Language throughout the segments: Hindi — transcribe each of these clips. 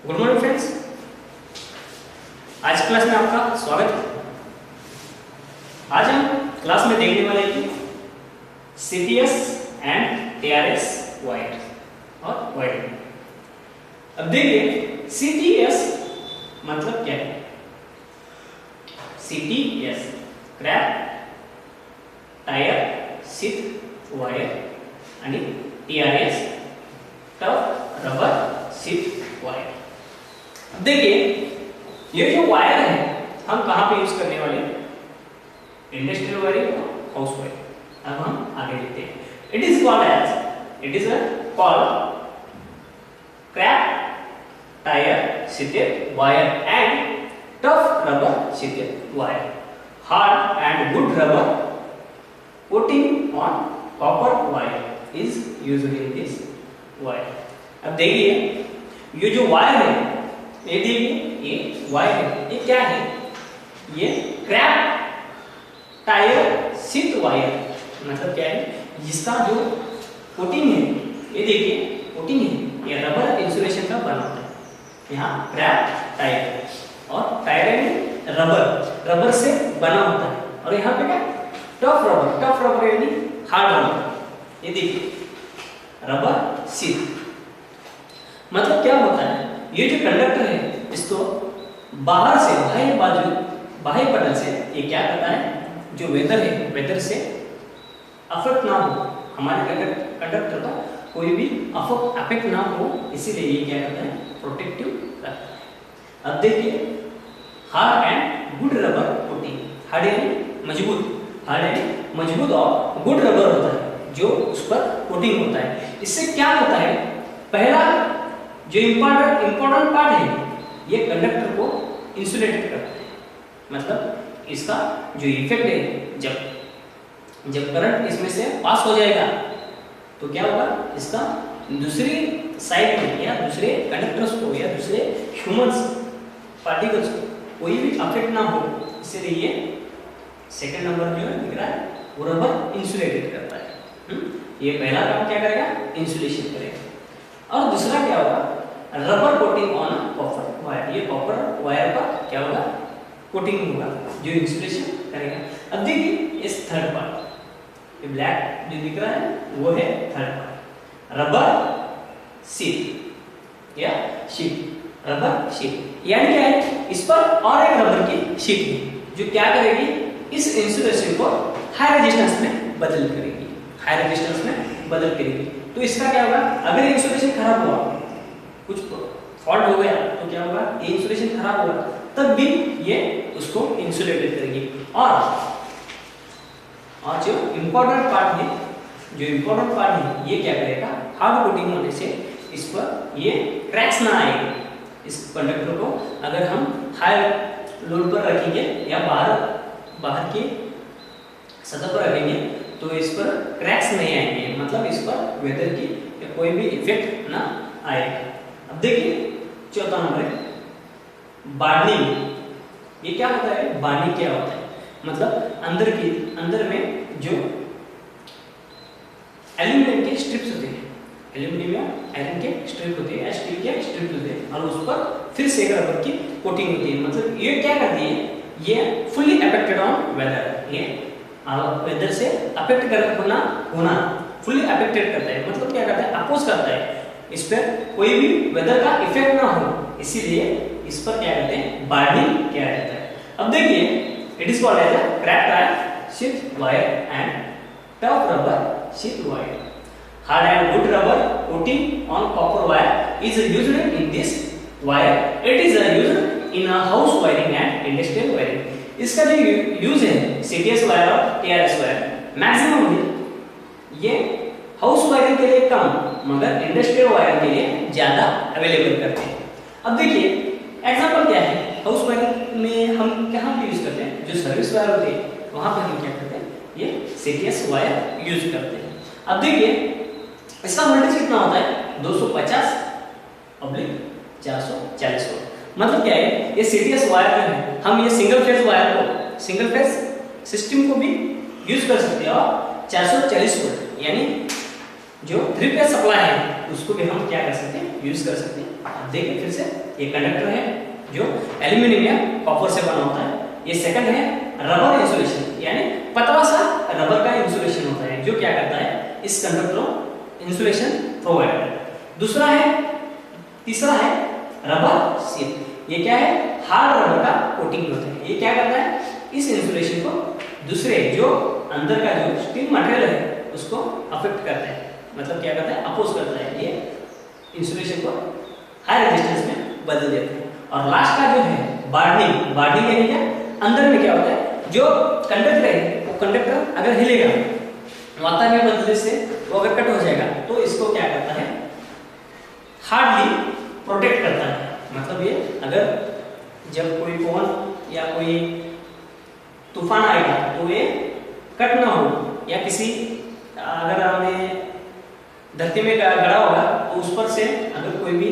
गुड मॉर्निंग फ्रेंड्स, आज क्लास में आपका स्वागत है। आज हम क्लास में देखने वाले हैं CTS एंड TRS वायर और वायरिंग। अब देखिए CTS मतलब क्या है। CTS crap tyre sheet wire आणि TRS tough rubber sheet wire. देखिए ये जो वायर है हम कहाँ पे यूज करने वाले हैं, इंडस्ट्रियल वायरिंग और हाउस वायरिंग। अब हम आगे देखते हैं। It is called crap tyre sheeted wire and tough rubber sheeted wire. Hard and good rubber coating on copper wire is used in this wire. अब देखिए ये जो वायर है, ये देखिए ये वायर है, ये क्या है, ये क्रैप टायर शीट वायर मतलब क्या है, जिसका जो कोटिंग है, ये देखिए कोटिंग है, ये रबर इंसुलेशन का बना होता है। यहाँ क्रैप टायर और टायर रबर से बना होता है, और यहाँ पे क्या टफ रबर यानी हार्ड रबर। ये देखिए रबर शीट मतलब क्या होता है, ये जो कंडक्टर है इसको बाहर से बाह्य पटल से ये क्या करता है, जो वेदर है वेदर से अफेक्ट ना हो, हमारे कंडक्टर का कोई भी अफेक्ट ना हो, इसीलिए ये क्या करता है, प्रोटेक्टिव करता है। अब देखिए hard and good rubber coating. Hard यानी मजबूत और गुड रबर होता है जो उस पर कोटिंग होता है। इससे क्या होता है, पहला जो इम्पोर्टेंट पार्ट है, ये कंडक्टर को इंसुलेटेड करता है। मतलब इसका जो इफेक्ट है, जब करंट इसमें से पास हो जाएगा तो क्या होगा, इसका दूसरी साइड में या दूसरे कंडक्टर्स को या दूसरे ह्यूमंस पार्टिकल्स को कोई भी अफेक्ट ना हो, इसलिए ये सेकंड नंबर जो है दिख रहा है वो रबर इंसुलेटेड करता है। ये पहला काम क्या करेगा, इंसुलेशन करेगा। और दूसरा क्या होगा, rubber coating on copper wire. ये कॉपर वायर पर क्या होगा, कोटिंग होगा जो इंसुलेशन करेगा। अब देखिए इस थर्ड पार्ट, ये ब्लैक जो दिख रहा है वो है थर्ड पार्ट, रबर शीट या शीट, रबर शीट यानी क्या है, इस पर और एक रबर की शीट है जो क्या करेगी, इस इंसुलेशन को हाई रेजिस्टेंस में बदल करेगी। तो इसका क्या होगा, अगर इंसुलेशन खराब हुआ, कुछ फॉल्ट हो गया तो क्या होगा, ये इंसुलेशन खराब होगा, तब भी ये उसको इंसुलेटेड करेगी। और जो इम्पोर्टेंट पार्ट है ये क्या करेगा, हार्ड कोटिंग होने से इस पर ये क्रैक्स ना आएंगे। इस कंडक्टर को अगर हम हाई लोड पर रखेंगे या बाहर की सतह पर रखेंगे तो इस पर क्रैक्स नहीं आएंगे, मतलब इस पर वेदर की कोई भी इफेक्ट ना आएगा। अब देखिए चौथा नंबर है बार्निंग। ये क्या होता है, बार्निंग क्या होता है, मतलब अंदर में जो एल्यूमिनियम के स्ट्रिप्स होते हैं, एल्यूमिनियम या आयरन के स्ट्रिप होते हैं या स्टील के स्ट्रिप होते हैं, और उस पर फिर से रबर की कोटिंग होती है। मतलब ये क्या करती है, ये फुल्ली अफेक्टेड ऑन वेदर, ये वेदर से अफेक्ट होना फुल्ली अफेक्टेड करता है। मतलब क्या करता है, अपोज करता है, इस पर कोई भी वेदर का इफेक्ट ना हो, इसीलिए इस पर क्या कहते हैं, बार्निंग किया जाता है। अब देखिए it is called as crap tyre sheet wire and tough rubber sheet wire. Hard and good rubber coating on copper wire is used in this wire. It is used in house wiring and industrial wiring. इसका जो यूज है CTS वायर और TRS वायर, मैक्सिमम ये हाउस वायरिंग के लिए कम, मगर इंडस्ट्रियल वायर के लिए ज्यादा अवेलेबल करते हैं। अब देखिए एग्जांपल क्या है, हाउस वायरिंग में हम कहाँ पे यूज करते हैं, जो सर्विस वायर होते हैं वहां पे हम क्या करते हैं, ये CTS वायर यूज करते हैं। अब देखिए इसका वोल्टेज कितना होता है, 250/440 वोल्ट। मतलब क्या है, ये CTS वायर जो है, हम ये सिंगल फेज वायर को, सिंगल फेज सिस्टम को भी यूज कर सकते हैं, और 440 वोल्ट यानी जो 3 फेज सप्लाई है उसको भी हम क्या कर सकते हैं, यूज कर सकते हैं। अब देखिए फिर से ये कंडक्टर है जो एल्यूमिनियम या कॉपर से बना होता है। ये सेकंड है रबर इंसुलेशन, यानी पतला सा रबर का इंसुलेशन होता है जो क्या करता है इस कंडक्टर को इंसुलेशन प्रोवाइड करता है। दूसरा है, तीसरा है रबर सील। ये क्या है, हार्ड रबर का कोटिंग होता है। ये क्या करता है, इस इंसुलेशन को दूसरे जो अंदर का जो स्टील मटेरियल है उसको अफेक्ट करता है, मतलब क्या करता है, अपोज करता है। ये इंसुलेशन को हाई रेजिस्टेंस में बदल देता है। और लास्ट का जो है बार्डनिंग, बार्डनिंग यानी क्या, अंदर में क्या होता है, जो कंडक्टर है वो कंडक्टर अगर हिलेगा वातावरण में बदलने से वो अगर कट हो जाएगा तो इसको क्या करता है, हार्डली प्रोटेक्ट करता है। मतलब ये अगर जब कोई पवन या कोई तूफान आएगा तो ये कट ना हो, या किसी अगर हमें धरती में गड़ा होगा तो उस पर से अगर कोई भी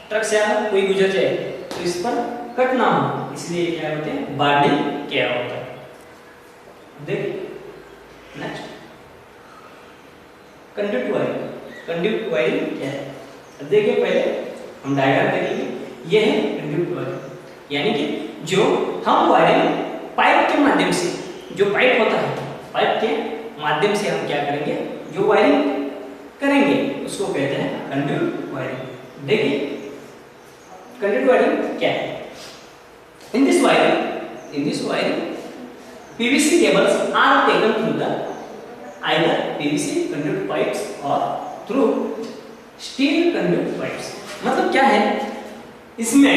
ट्रक से कोई गुजर जाए तो इस पर कट ना हो, इसलिए क्या होते हैं, बार्डनिंग किया होता है। देख next conduct wiring. Conduct wiring क्या है, अब देखिए पहले हम डायग्राम देखेंगे। ये है कंडक्ट वायरिंग, यानी कि जो हम वायरिंग पाइप के माध्यम से, जो पाइप होता है पाइप के माध्यम से हम क्या करेंगे, जो वायरिंग करेंगे उसको कहते हैं कंडक्ट वायरिंग। देखिए कंडक्ट वायरिंग क्या है। In this wiring, PVC cables are taken through the either PVC conduit pipes or through steel conduit pipes। मतलब क्या है, इसमें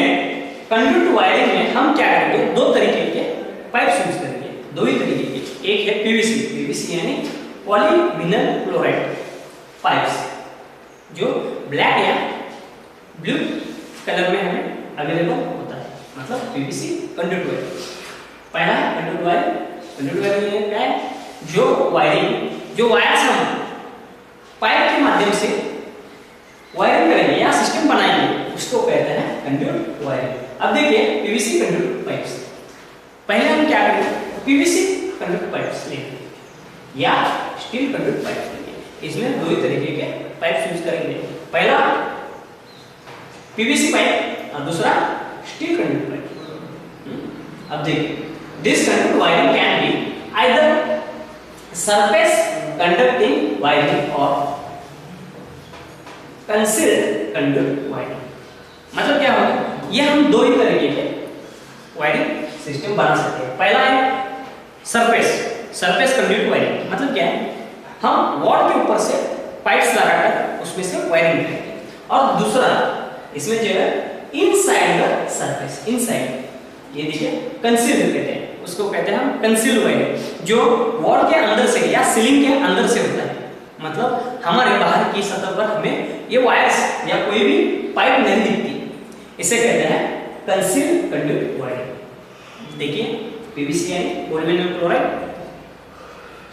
कंडक्ट वायरिंग में हम क्या करेंगे, दो तरीके के पाइप यूज करेंगे, दो ही तरीके के। एक है पीवीसी यानी पॉलीविनाइल क्लोराइड पाइप्स, जो ब्लैक या ब्लू कलर में हमें अवेलेबल होता है, मतलब पीवीसी कंडक्ट वायरिंग। पहला कंडक्ट वायरिंग, कंडक्ट वायरिंग क्या है, जो वायर से हम पाइप के माध्यम से वायरिंग करेंगे या सिस्टम बनाएंगे उसको कहते हैं कंडक्ट वायरिंग। अब देखिए पीवीसी कंडक्ट पाइप्स, पहले हम क्या करेंगे, पीवीसी कंडक्ट पाइप्स लेंगे या स्टील कंडक्ट पाइप्स लेंगे। इसमें दो ही तरीके के पाइप्स यूज करेंगे, पहला पीवीसी पाइप और दूसरा स्टील कंडक्ट पाइप। अब देखिए this conduct wiring can be either surface conducting wiring और कंसील्ड कंडक्ट वायरिंग। मतलब क्या होगा, ये हम दो ही तरीके के वायरिंग सिस्टम बना सकते हैं। पहला है सरफेस कंडक्ट वायरिंग, मतलब क्या है, हम वॉल के ऊपर से पाइप्स लगाकर उसमें से वायरिंग करेंगे। और दूसरा इसमें जो है इनसाइड द सरफेस, इनसाइड ये देखिए कंसील्ड कहते हैं, उसको कहते हैं हम कंसील्ड वायरिंग, जो वॉल के अंदर से या सीलिंग के अंदर से होता है। मतलब हमारे बाहर की सतह पर हमें ये वायर्स या कोई भी पाइप नहीं दिखती, इसे कहते हैं कंसील्ड कंडक्ट वायरिंग। देखिए पीवीसी यानी polyvinyl chloride,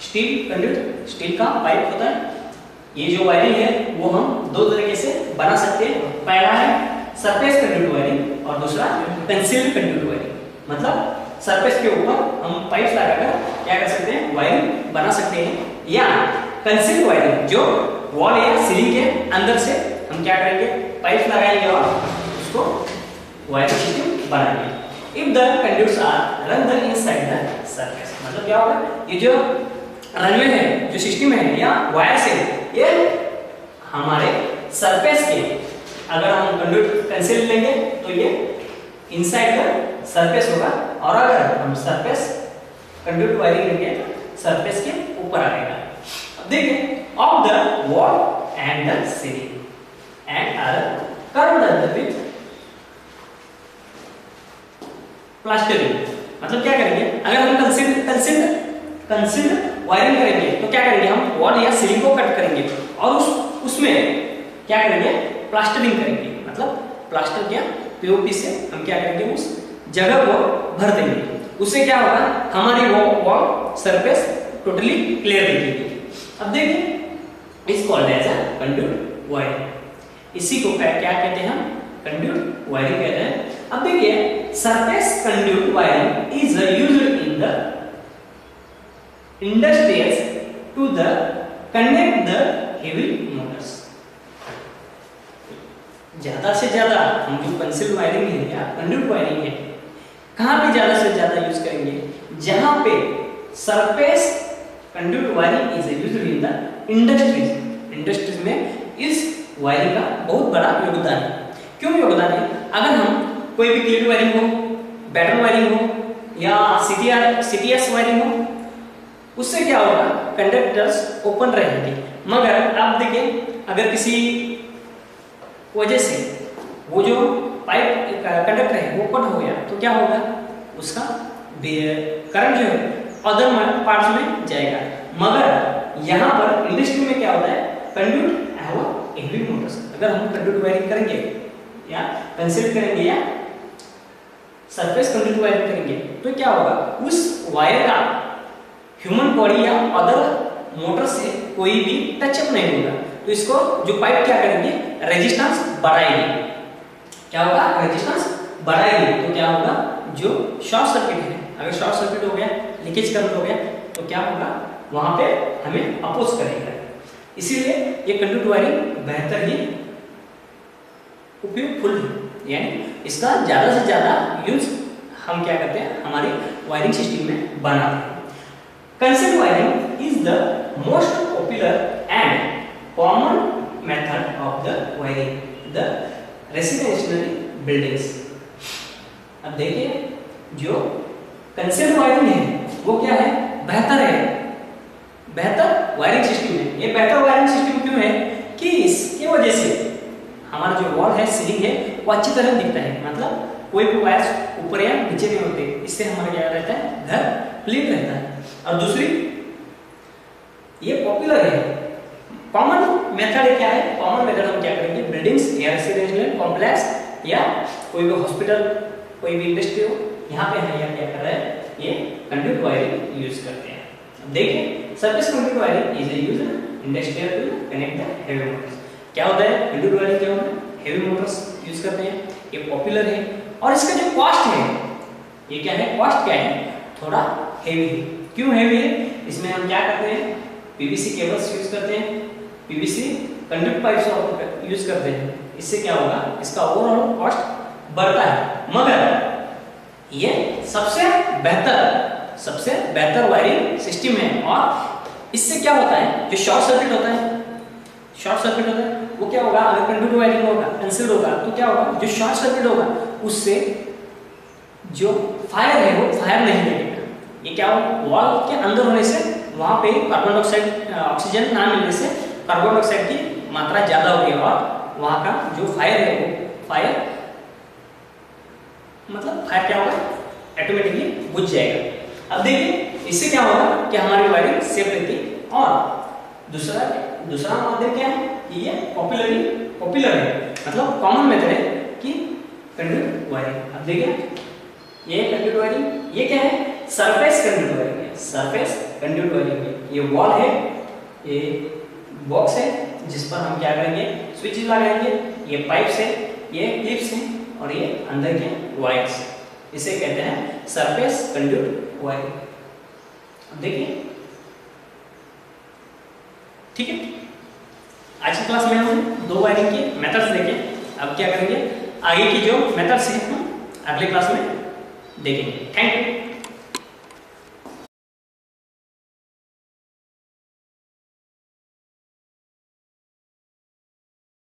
steel conduct, steel का पाइप होता है। ये जो वायरिंग है वो हम दो तरीके से बना सकते हैं, पहला है सरफेस कंडक्ट वायरिंग और दूसरा कंसील्ड कंडक्ट वायरिंग। मतलब सरफेस के ऊपर हम पाइप्स लगाकर क्या कर सकते हैं, वायरिंग बना सकते हैं, या कंसील्ड वायरिंग जो वॉल या सीलिंग के अंदर से हम क्या करेंगे, पाइप्स लगाएंगे और उसको वायरिंग सिस्टम बनाएंगे। If the conducts are run the inside the surface, मतलब क्या होगा, ये जो रनवे है, जो सिस्टम है या वायर्स है, ये हमारे सरफेस के, अगर हम कंडक्ट कंसील लेंगे तो ये इनसाइड द सरफेस होगा, और अगर हम सरफेस कंडक्ट वायरिंग लेंगे तो सरफेस के ऊपर आएगा। अब देखिए of the wall and the ceiling and other curved with plastering. मतलब क्या करेंगे, अगर हम कंसील्ड वायरिंग करेंगे तो क्या करेंगे, हम वॉल या सीलिंग को कट करेंगे और उसमें क्या करेंगे, प्लास्टरिंग करेंगे। मतलब प्लास्टर क्या, पीओपी से हम क्या करेंगे, उस जगह को भर देंगे। उससे क्या होगा, हमारी वॉल सरफेस टोटली क्लियर दिखेगी। अब देखिए is called as a conduct wiring, इसी को क्या कहते हैं, हम कंडक्ट वायरिंग कहते हैं। अब देखिए surface conduct wiring is used in the industrials to the connect the heavy motors. ज़्यादा से ज़्यादा हम जो कंसील्ड वायरिंग है या कंड्यूट वायरिंग है, कहाँ पे ज़्यादा से ज़्यादा यूज करेंगे? जहाँ पे surface conduit wiring is used in the industries. Industries में इस वायरिंग का बहुत बड़ा योगदान है। क्यों योगदान है? अगर हम कोई भी क्लिप वायरिंग हो, बैटन वायरिंग हो या सीटीएस वायरिंग हो, उससे क्या होगा? कंडक्टर्स ओपन रहेंगे। मगर आप देखिए, अगर किसी वजह से वो जो पाइप कंडक्टर है वो कट हो गया तो क्या होगा? उसका करंट जो है अदर पार्ट्स में जाएगा। मगर यहाँ पर इंडस्ट्री में क्या होता है? Conduit heavy Motors. अगर हम कंड्यूट वायरिंग करेंगे या कंसील करेंगे या सरफेस कंड्यूट वायरिंग करेंगे तो क्या होगा? उस वायर का ह्यूमन बॉडी या अदर मोटर से कोई भी टचअप नहीं होगा। तो इसको जो पाइप क्या करेंगे? रेजिस्टेंस बढ़ाएगी। क्या होगा? रेजिस्टेंस बढ़ाएगी। तो क्या होगा? जो शॉर्ट सर्किट है, अगर शॉर्ट सर्किट हो गया, लीकेज करंट हो गया तो क्या होगा? वहां पे हमें अपोज करेगा। इसीलिए ये कंड्यूट वायरिंग बेहतर ही उपयोगफुल है, यानी इसका ज्यादा से ज्यादा यूज हम क्या करते हैं? हमारी वायरिंग सिस्टम में बनाते हैं। Concealed wiring is the most popular and common method of the wiring the residential buildings. अब देखिए, जो कंसील्ड वायरिंग है वो क्या है? बेहतर है, बेहतर वायरिंग सिस्टम है। ये बेहतर वायरिंग सिस्टम क्यों है? कि इसके वजह से हमारा जो वॉल है, सीलिंग है, वो अच्छी तरह दिखता है। मतलब कोई भी वायर्स ऊपर या नीचे नहीं होते। इससे हमारा क्या रहता है? घर क्लीन रहता है। और दूसरी, ये पॉपुलर है। कॉमन मेथड क्या है? कॉमन मेथड हम क्या करेंगे? बिल्डिंग्स या रेसिडेंशियल कॉम्प्लेक्स या कोई भी हॉस्पिटल, कोई भी इंडस्ट्री हो, यहाँ पे हम क्या कर रहे हैं? ये कंड्यूट वायरिंग यूज करते हैं। अब देखिए, surface conduit wiring is used industrial to connect the heavy motors. क्या होता है? कंड्यूट वायरिंग क्या होता है? हेवी मोटर्स यूज करते हैं। ये पॉपुलर है और इसका जो कॉस्ट है, ये क्या है? कॉस्ट क्या है? थोड़ा हेवी है। क्यों हेवी है? इसमें हम क्या करते हैं? पीवीसी केबल्स यूज करते हैं, पीवीसी कंडक्ट पाइप्स यूज करते हैं। इससे क्या होगा? इसका ओवरऑल कॉस्ट बढ़ता है। मगर ये सबसे बेहतर वायरिंग सिस्टम है। और इससे क्या होता है? जो शॉर्ट सर्किट होता है, वो क्या होगा? अगर कंड्यूट वायरिंग होगा, कंसील्ड होगा तो क्या होगा? जो शॉर्ट सर्किट होगा उससे जो फायर है वो फायर नहीं लगेगा। ये क्या होगा? वॉल के अंदर होने से वहां पे कार्बन डाइऑक्साइड, ऑक्सीजन ना मिलने से कार्बन डाइऑक्साइड की मात्रा ज्यादा होगी और वहां का जो फायर है वो फायर क्या होगा? ऑटोमेटिकली बुझ जाएगा। अब देखिए, इससे क्या होगा कि हमारी वायरिंग सेफ रहती है। और दूसरा माध्यम क्या है? कि ये पॉपुलर है, मतलब कॉमन मेथड है कि कंड्यूट वायरिंग। अब देखिए, ये कंड्यूट वायरिंग, ये क्या है? सरफेस कंड्यूट वायरिंग है। सरफेस कंड्यूट वायरिंग है। ये वॉल है, ये बॉक्स है जिस पर हम क्या करेंगे? स्विच लगाएंगे। ये पाइप्स है, ये क्लिप्स हैं और ये अंदर के वायर्स। इसे कहते हैं सरफेस कंड्यूट वायरिंग। अब देखिए, ठीक है, आज की क्लास में हमने 2 वायरिंग के मेथड्स देखे। अब क्या करेंगे? आगे की जो मेथड्स हैं हम अगले क्लास में देखेंगे। Thank you.